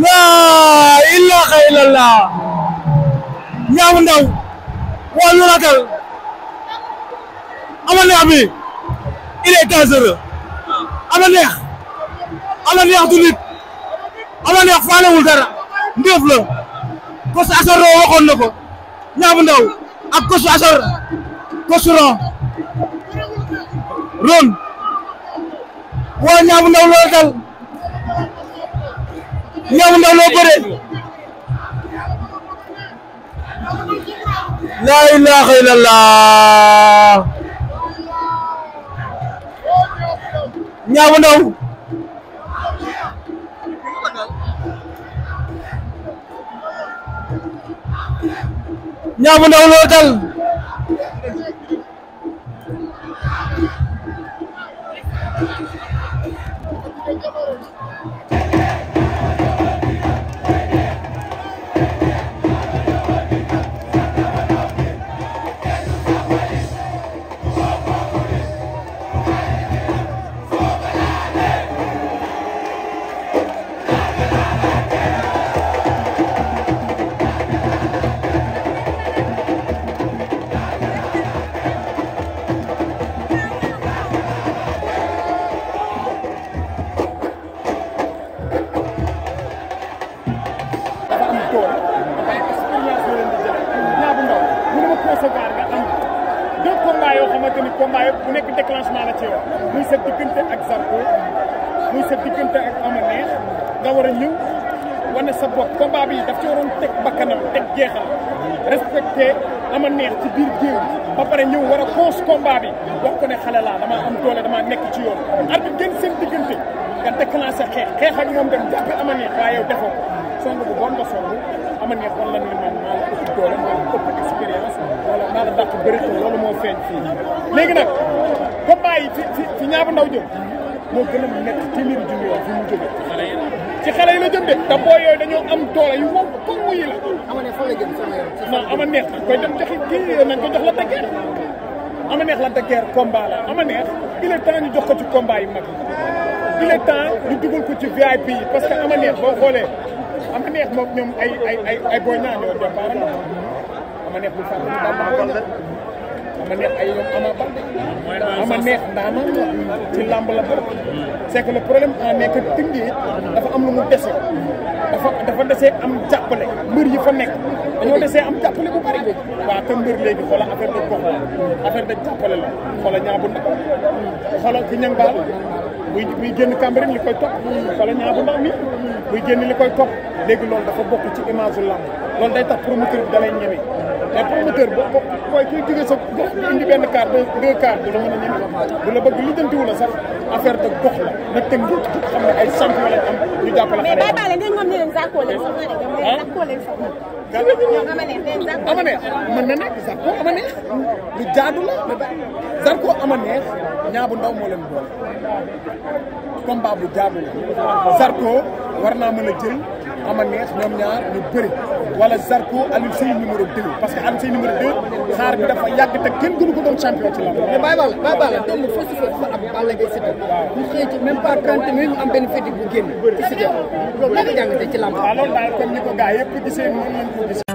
laa ilaaha illallah Niang bu Ndaw waa lu ragal Ama Neex bi il est dangereux Ama Neex du nit Ama Neex faalewul dara ndéef la Kosu Asor waxoon na ko Niang bu Ndaw ak Kosu Asor Kosu ron waa Niang bu Ndaw loo dal Niang bu Ndaw loo bëre laa ilaaha illallah Niang bu Ndaw Niang bu Ndaw loo dal combat yëpp bu nekk déclenchement la ci yow muy sa diggante ak Zarko muy sa diggante ak Ama Neex nga war a ñëw wane sa bopp combat bi daf ci waroon teg bakkanam teg jeexal respecté Ama Neex ci biir géew ba pare ñëw war a cons combat bi wax ko ne xale laa dama am doole dama nekk ci yoon arbitre gën seen diggante nga déclenché xeex ak moom dem jàppe Ama Neex waaye yow defoo ko song bu bon nga song Ama Neex wan la ni man maa la ëpp doole maa la ëpp expérience wala maa la dàq bëri ko loolu moo feeñ fii léegi nag combat yi fi Niang bu Ndaw jëm moo gën a métti téeméeri junni yoon fi mu jógee ci xale yi la jëm de te boo yooyu dañoo am doole yu moom comme muy la Ama Neex fan la jëm non Ama Neex nag koy dem joxi kii nañ ko jox la dëggeer Ama Neex la dëggeer combat la Ama Neex il est temps ñu jox ko ci combat yi mag il est temps ñu dugal ko ci VIP yi parce que Ama Neex boo xoolee Ama Neex moom ñoom ay booy ñaan yoo départ Ama Neex bu fàtte Ama Neex ay ñoom Ama Neex ndaanaan la ci làmb la bokk c'est que le problème en est que Tëngéej dafa am lu mu dese dafa desee am jàppale mbër yi fa nekk dañoo desee am jàppale bu bari waaw te mbër léegi xoola affaire de gox la affaire de jàppale la xoola Niang bu Ndaw xoola ki ñang baal buy génn Cambérène li koy topp xoola Niang bu Ndaw mi buy génn li koy topp léegi loolu dafa bokk ci image u làmb loolu day tax promoteur bi da lay ñeme mais promoteur booy kuy jógee sa gox indi benn car deux car du la mën a ñeme bu la bëgg lijjantiwu la sax affaire de gox la na tënk xam ne ay champion lañ am ñu jàppale xale mais Baye ngeen moom ne leen Zarko leen soxla de ñoom leen Zarko leen soxla Ama Neex leen Zarko Ama Neex mën na nekk Zarko Ama Neex lu jaadu la Zarko Ama Neex Niang bu Ndaw moo leen boole combat bu jaadu la Zarko war naa mën a jël Ama Neex ñoom ñaar ñu bëri wala Zarko Alioune Seye numéro 2 parce que Alioune Seye numéro 2 xaar bi dafa yàgg te kenn gënu ko doon champion ci lamb. mais Baye Balla dem fës dafa am Balla Gaye Siteu ñu xëy ci même pas 30 minutes mu am benn fétig bu génn ci Siteu loolu la nga jàngatee ci lamb. waaw loolu daal comme ni ko gars yëpp gisee noonu lañ ko gisee.